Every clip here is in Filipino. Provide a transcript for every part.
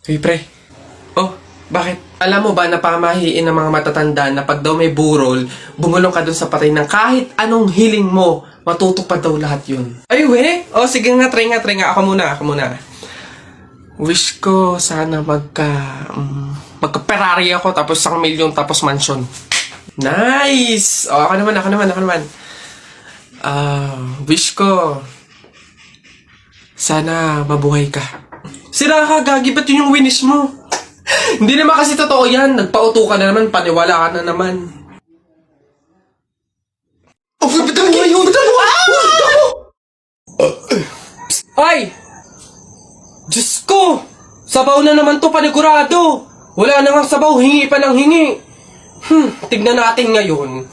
Hey, pre. Oh, bakit? Alam mo ba na pamahiin ng mga matatanda na pag daw may burol, bumulong ka dun sa patay ng kahit anong hiling mo, matutupad daw lahat yun. Ay, we? Oh, sige nga, try nga. Ako muna. Wish ko sana magka-Ferrari ako, tapos 1 milyon, tapos mansion. Nice! Oh, ako naman. Wish ko sana mabuhay ka. Sira ka, gagi, ba't yun yung winish mo? Hindi naman kasi totoo yan. Nagpauto ka na naman, paniwala ka na naman. Oh, bitawan mo yun! Ay! Diyos ko! Sabaw na naman to, panigurado! Wala na nga sabaw, hingi pa ng hingi. Tignan natin ngayon.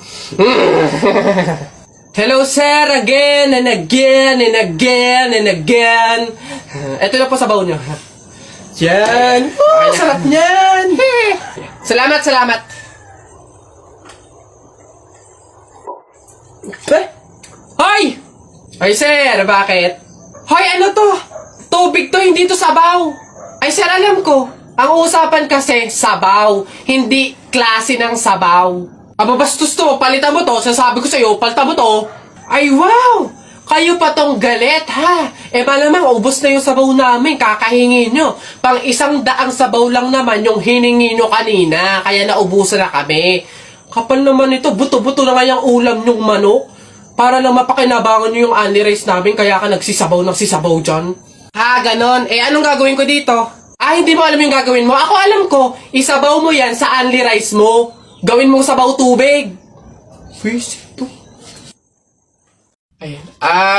Hello, sir, again and again and again and again. Ito na po sabaw nyo. Yan. Oh, sarap niyan. Salamat. Hoy! Ay, sir, bakit? Hoy, ano to? Tubig to, hindi to sabaw. Ay, sir, alam ko. Ang usapan kasi, sabaw. Hindi klase ng sabaw. Aba, bastos to. Palitan mo to. Sasabi ko sa'yo, palitan mo to. Ay, wow! Kayo pa tong galit, ha? Malamang ubos na yung sabaw namin. Kakahingi nyo. Pang 100 sabaw lang naman yung hiningi nyo kanina. Kaya naubusan na kami. Kapal naman ito. Buto-buto na nga yung ulam nyong manok. Para lang mapakinabangan nyo yung only rice namin. Kaya ka nagsisabaw dyan. Ha, ganon. Anong gagawin ko dito? Hindi mo alam yung gagawin mo. Ako alam ko. Isabaw mo yan sa only rice mo. Gawin mong sabaw tubig. Face ito. Ayan.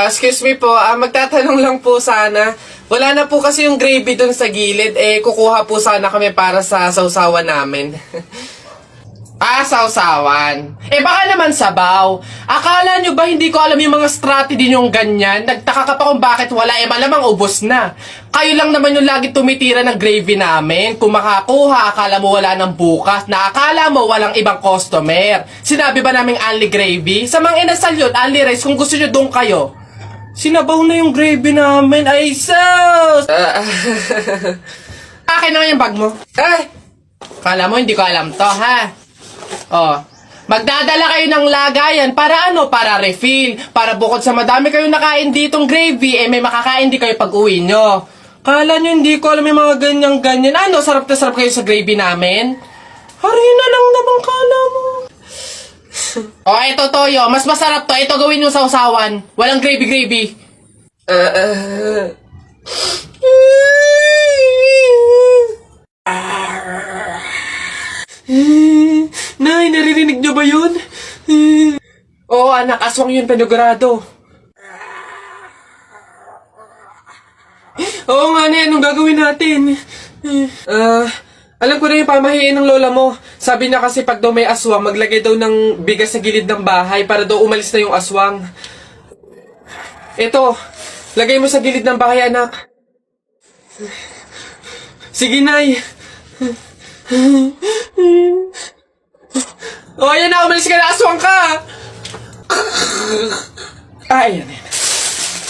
Excuse me po. Magtatanong lang po sana. Wala na po kasi yung gravy dun sa gilid. Kukuha po sana kami para sa sausawan namin. Sausawan. Baka naman sabaw. Akala nyo ba hindi ko alam yung mga strategy nyong ganyan? Nagtaka ka pa kung bakit wala. Malamang ubos na. Kayo lang naman yung lagi tumitira ng gravy namin. Kung makakuha, akala mo wala ng bukas. Na akala mo walang ibang customer. Sinabi ba naming only gravy? Sa mga inasal yun, only rice. Kung gusto nyo doon kayo. Sinabaw na yung gravy namin. Ay, sus! Akin naman yung bag mo. Kala mo hindi ko alam to, ha? Magdadala kayo ng lagayan para ano? Para refill. Para bukod sa madami kayong nakain ditong gravy, may makakain din kayo pag uwi nyo. Kala nyo hindi ko alam yung mga ganyan. Ano? Sarap na sarap kayo sa gravy namin? Harina lang naman kala mo. Ito toyo. Mas masarap to. Ito gawin yung sausawan. Walang gravy. Nay, naririnig nyo ba yun? Oo, anak, aswang yun, panigurado. Oo nga, Nay, anong gagawin natin? Alam ko na yung pamahiin ng lola mo. Sabi na kasi pag daw may aswang, maglagay daw ng bigas sa gilid ng bahay para daw umalis na yung aswang. Ito, lagay mo sa gilid ng bahay, anak. Sige, Nay. Ayan na, umalis ka na, aswang ka! Ayan.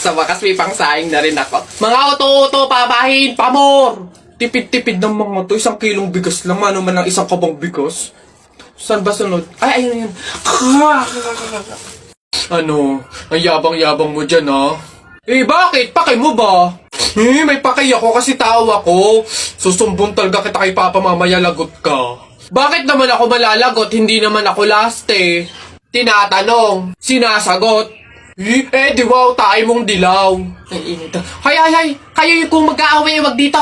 Sa wakas may pangsaing na rin ako. Mga uto-uto, papahin, pamor! Tipid-tipid ng mga to, 1 kilong bigas lang, ano man lang 1 kabang bigas. Saan ba sunod? Ayun. Ano, ang yabang-yabang mo dyan, ha? Bakit? Pakay mo ba? May pakay ako kasi tao ako. Susumbong talaga kita kay Papa mamaya, lagot ka. Bakit naman ako malalagot? Hindi naman ako last Tinatanong, sinasagot. Di wow, tayo mong dilaw. Ay, init. Hay, kayo yung kung mag-aaway, wag dito.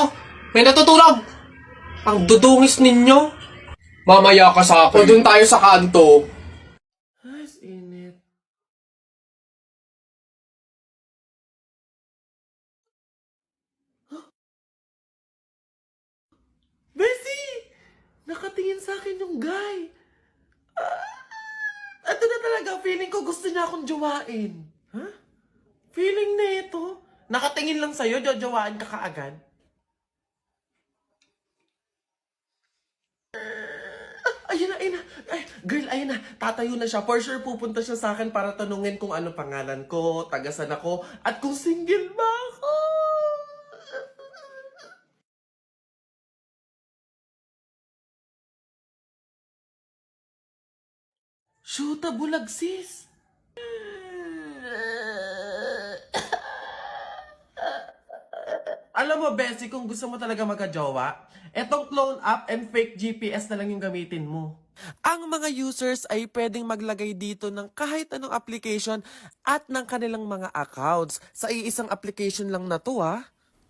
May natutulog. Ang dudungis ninyo. Mamaya ka sa akin. O dun tayo sa kanto. Init. Bessie! Nakatingin sa akin yung guy. Ito na talaga, feeling ko gusto niya akong jowain. Feeling na ito. Nakatingin lang sa'yo, jojowain ka kaagad. Ayun na. Girl, ayun na. Tatayo na siya. For sure, pupunta siya sa akin para tanungin kung ano pangalan ko, tagasan ako, at kung single ba ako. Shoota, bulag sis. Alam mo, Bessie, kung gusto mo talaga magka-jowa, etong clone app and fake GPS na lang yung gamitin mo. Ang mga users ay pwedeng maglagay dito ng kahit anong application at ng kanilang mga accounts. Sa iisang application lang na to, ha?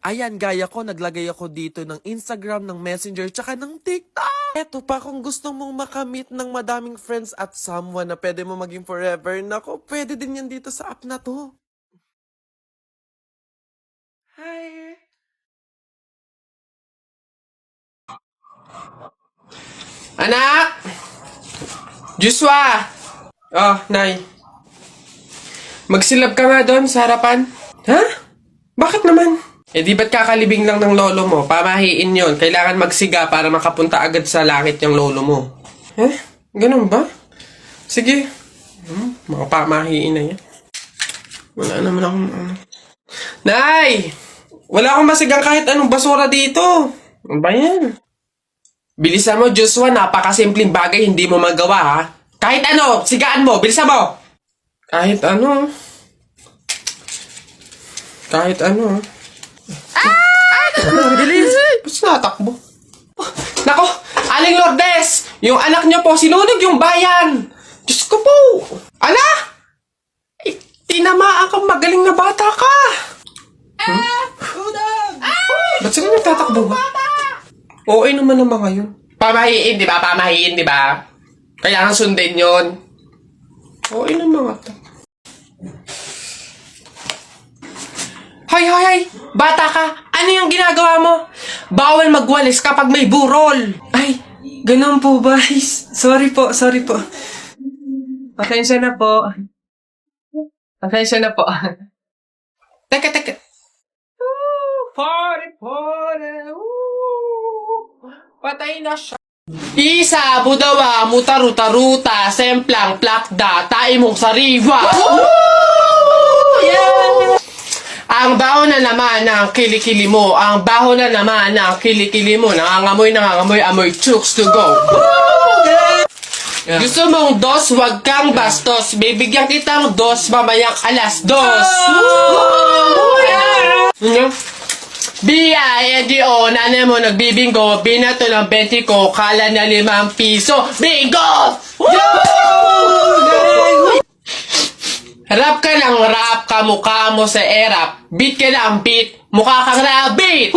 Ayan, gaya ko, naglagay ako dito ng Instagram, ng Messenger, tsaka ng TikTok! Eto pa, kung gusto mong makamit ng madaming friends at someone na pwede mo maging forever, nako, pwede din yan dito sa app na to. Hi! Anak! Joshua! Oh, Nay. Magsilab ka nga doon sa harapan. Ha? Bakit naman? Eh di ba't kakalibing lang ng lolo mo? Pamahiin yon. Kailangan magsiga para makapunta agad sa langit yung lolo mo. Eh? Ganun ba? Sige. Mga pamahiin na yan. Wala naman akong ano. Nay! Wala akong masigang kahit anong basura dito. Ano ba yan? Bilisan mo, Joshua. Napakasimpleng bagay hindi mo magawa, ha? Kahit ano, sigaan mo. Bilisan mo. Kahit ano. Kahit ano. Bilis! Ba't natakbo? Nako! Aling Lourdes! Yung anak niyo po, sinunog yung bayan! Diyos ko po! Ala! Eh, tinamaan kang magaling na bata ka! Ba't sila nagtatakbo ba? Oo naman ang mga yun. Pamahiin, di ba? Pamahiin, di ba? Kailangan sundin yun. Oo naman mga to. Hoy! Bata ka! Ano yung ginagawa mo? Bawal magwalis kapag may burol! Ay, ganun po ba? Sorry po. Pasensya na po. Teka. Pare! Patay na siya. Isa, budawa, mutaruta-ruta, semplang, plakda, taimong sariwa. Yeah! Ang baho na naman ng kilikili mo. Ang baho na naman ng kilikili mo. Nangangamoy, amoy chooks to go. Yeah. Gusto mong dos, wag kang bastos. Bibigyan kitang dos, mamayang alas dos. Yeah. B-I-N-G-O, nanay mo nagbibingo, binato ng 20 ko, kala na 5 piso. Bingo! Rap ka ng rap, kamukha mo sa erap. Beat ka ng beat, mukha kang rabbit.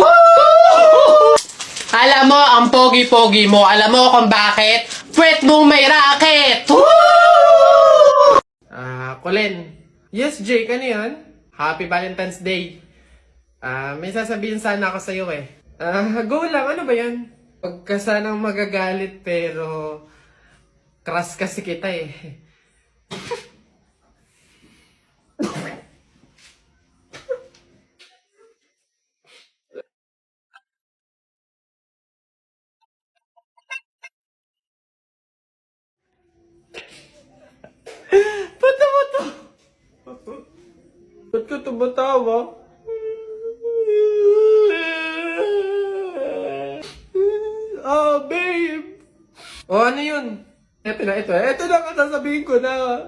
Alam mo ang pogi-pogi mo, alam mo kung bakit? Pwet mong may racket. Colin. Yes, Jake, ano yun? Happy Valentine's Day. May sasabihin sana ako sa'yo eh. Go lang, ano ba yan? Huwag ka sanang magagalit pero crush kasi kita eh. Ba't ka tumatawa? Babe! Ano yun? Ito na ang sasabihin ko na.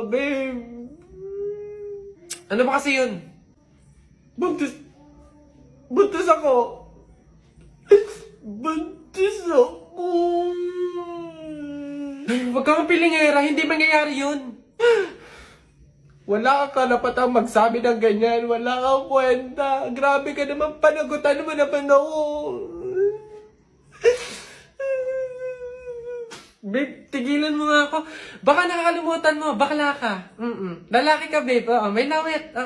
Babe. Ano ba kasi yun? Buntis ako. Huwag kang pilingera, hindi mangyayari yun. Wala kang karapatang magsabi ng ganyan. Wala kang kwenta. Grabe ka naman, panagutan mo naman ako. Babe, tigilan mo nga ako. Baka nakakalimutan mo, bakla ka. Lalaki ka, babe. Oo, may lawit.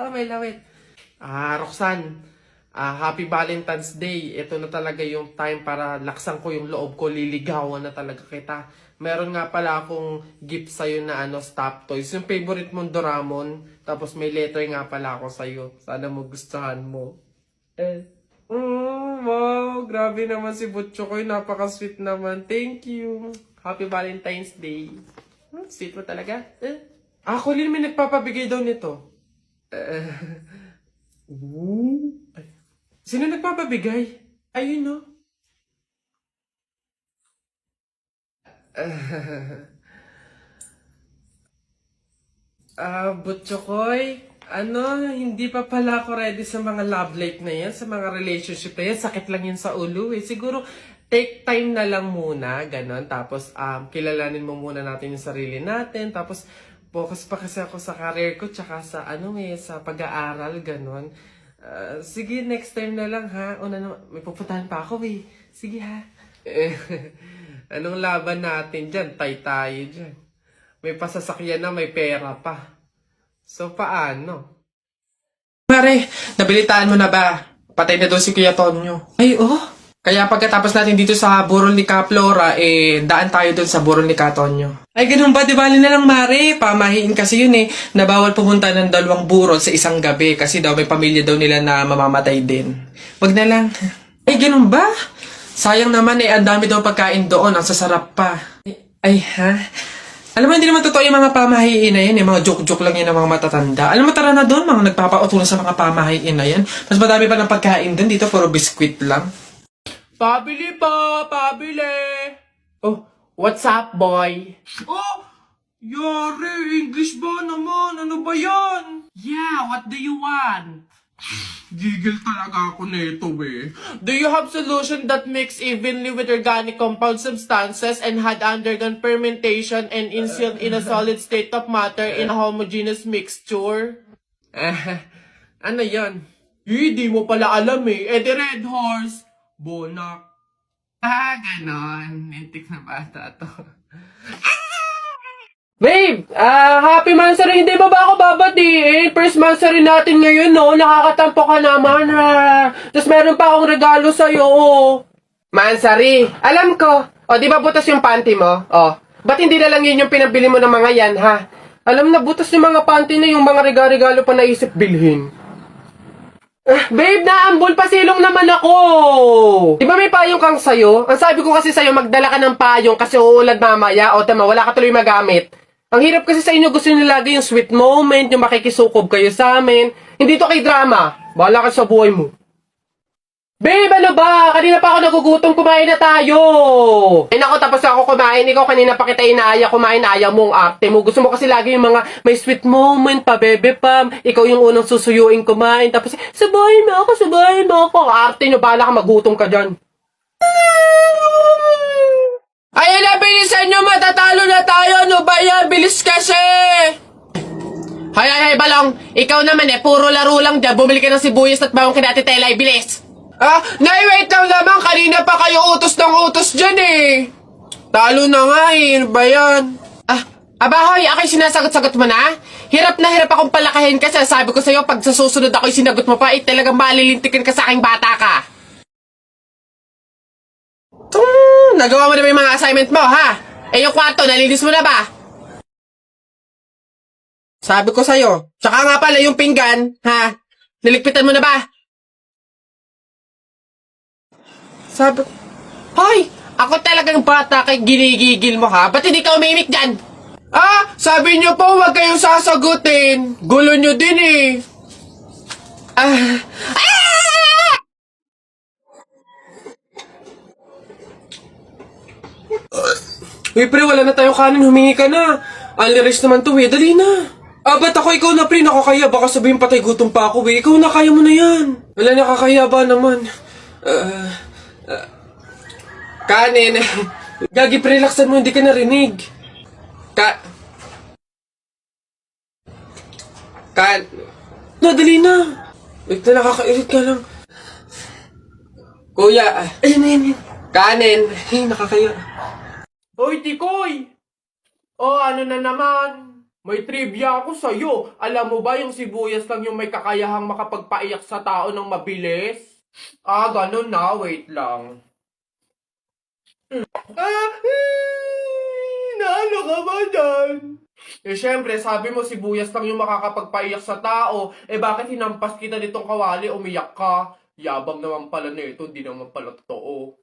Roxanne, Happy Valentine's Day. Ito na talaga yung time para laksan ko yung loob ko. Liligawan na talaga kita. Meron nga pala akong gift sa'yo na stop toys. Yung favorite mong Doraemon. Tapos may letter nga pala ako sa'yo. Sana magustuhan mo. Wow, grabe naman si Butcho ko. Napaka-sweet naman. Thank you. Happy Valentine's Day. Sweet mo talaga. Colin, may nagpapabigay daw nito. Sino nagpapabigay? Ayun, no? Butchokoy, hindi pa pala ako ready sa mga love life na yan, sa mga relationship na yan. Sakit lang yun sa ulo eh. Siguro, take time na lang muna, ganon. Tapos, kilalanin mo muna natin yung sarili natin. Tapos, focus pa kasi ako sa career ko, tsaka sa, sa pag-aaral, ganon. Sige, next time na lang ha. Una na, may pupuntahan pa ako eh. Sige ha. Anong laban natin dyan? Tay tayo dyan. May pasasakyan na, may pera pa. So, paano? Mare, nabilitaan mo na ba? Patay na daw si Kuya Tonyo. Ay, oh. Kaya pagkatapos natin dito sa burol ni Ka Flora, daan tayo dun sa burol ni Ka Tonyo. Ay, ganun ba? Di bali na lang, Mare. Pamahiin kasi yun na bawal pumunta ng 2 burol sa isang gabi kasi daw may pamilya daw nila na mamamatay din. Wag na lang. Ay, ganun ba? Sayang naman ang dami daw pagkain doon. Ang sasarap pa. Ay, ha? Alam mo, hindi naman totoo yung mga pamahiin na yan. Yung mga joke-joke lang yan ng mga matatanda. Alam mo, tara na doon. Mga nagpapautulan sa mga pamahiin na yan. Mas madami pa ng pagkain doon. Dito, puro biskwit lang. Pabili po! Pabili! Oh, what's up, boy? Oh! Yari! English ba naman? Ano ba yan? Yeah, what do you want? Gigil talaga ako nito eh. Do you have solution that mix evenly with organic compound substances and had undergone fermentation and instilled in a solid state of matter in a homogeneous mixture? Ano yon? Di mo pala alam eh. The Red Horse. Bonak. Ganon. Nintik na bata to. Babe, happy Mansari, hindi ba ako babatiin? First Mansari natin ngayon, no? Nakakatampo ka naman, ha? Tapos meron pa akong regalo sa'yo, Mansari, alam ko. O, di ba butas yung panty mo? O, ba't hindi na lang yun yung pinabili mo ng mga yan, ha? Alam na, butas yung mga panty na yung mga regalo pa naisip bilhin. Babe, naambol, pasilong naman ako! Di ba may payong kang sayo? Ang sabi ko kasi sa'yo, magdala ka ng payong kasi uulad mamaya. O, tama, wala ka tuloy magamit. Ang hirap kasi sa inyo, gusto nyo lagi yung sweet moment, yung makikisukob kayo sa amin. Hindi to kay drama. Bahala ka sa buhay mo. Babe, ano ba? Kanina pa ako nagugutom, kumain na tayo. Ay nako, tapos ako kumain. Ikaw kanina pa kita inaaya, kumain, ayaw mo ang arte mo. Gusto mo kasi lagi yung mga may sweet moment pa, bebe pam. Ikaw yung unang susuyuin kumain. Tapos, sabayin mo ako. Arte nyo, bahala ka, magutom ka dyan. Ayan na, bilisan nyo, matatalo na tayo. Ano ba yan? Bilis kasi. Hay, Balong. Ikaw naman puro laro lang dyan. Bumili ka ng sibuyas at bawang kinati telay. Bilis. Nay, wait lang naman. Kanina pa kayo utos ng utos dyan Talo na nga Ano ba yan? Abahoy, ako'y sinasagot-sagot mo na? Hirap na hirap akong palakahin kasi sabi ko sa'yo, pag sa susunod ako'y sinagot mo pa, talagang malilintikin ka sa aking bata ka. Nagawa mo na ba yung mga assignment mo, ha? Yung kwarto, nalinis mo na ba? Sabi ko sa'yo. Tsaka nga pala yung pinggan, ha? Niligpitan mo na ba? Sabi ko, hoy! Ako talagang bata kay ginigigil mo, ha? Ba't hindi ka umimik dyan? Sabi niyo po, huwag kayong sasagutin. Gulo niyo din Uy, pre, wala na tayong kanin. Humingi ka na. Unli-rice naman to, Dali na. Ba't ako? Ikaw na, pre. Nakakaya. Baka sabihin patay gutom pa ako, Ikaw na, kaya mo na yan. Wala, nakakaya ba naman? Kanin. Gagi, pre, relaxan mo. Hindi ka narinig. Dali na. Wait na, nakakairit ka lang. Kuya. Ayan. Kanin. Nakakaya. Hoy, Tikoy! Ano na naman? May trivia ako sa'yo. Alam mo ba yung sibuyas lang yung may kakayahang makapagpaiyak sa tao ng mabilis? Ganun na. Wait lang. Naano ka ba dyan? Syempre, sabi mo sibuyas lang yung makakapagpaiyak sa tao. Bakit hinampas kita nitong kawali, umiyak ka? Yabang naman pala nito, di naman pala totoo.